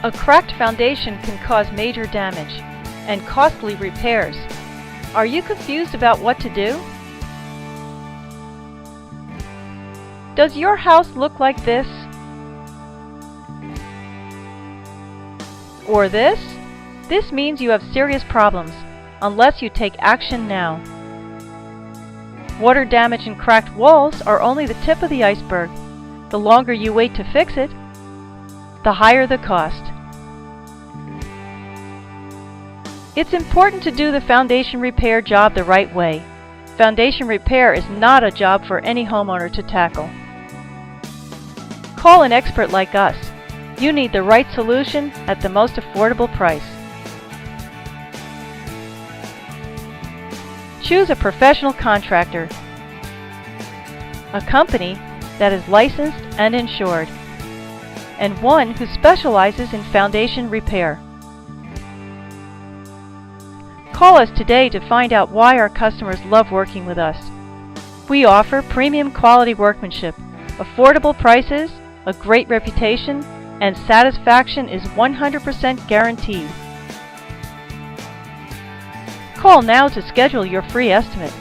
A cracked foundation can cause major damage and costly repairs. Are you confused about what to do? Does your house look like this? Or this? This means you have serious problems, unless you take action now. Water damage and cracked walls are only the tip of the iceberg. The longer you wait to fix it, the higher the cost. It's important to do the foundation repair job the right way. Foundation repair is not a job for any homeowner to tackle. Call an expert like us. You need the right solution at the most affordable price. Choose a professional contractor, a company that is licensed and insured, and one who specializes in foundation repair. Call us today to find out why our customers love working with us. We offer premium quality workmanship, affordable prices, a great reputation, and satisfaction is 100% guaranteed. Call now to schedule your free estimate.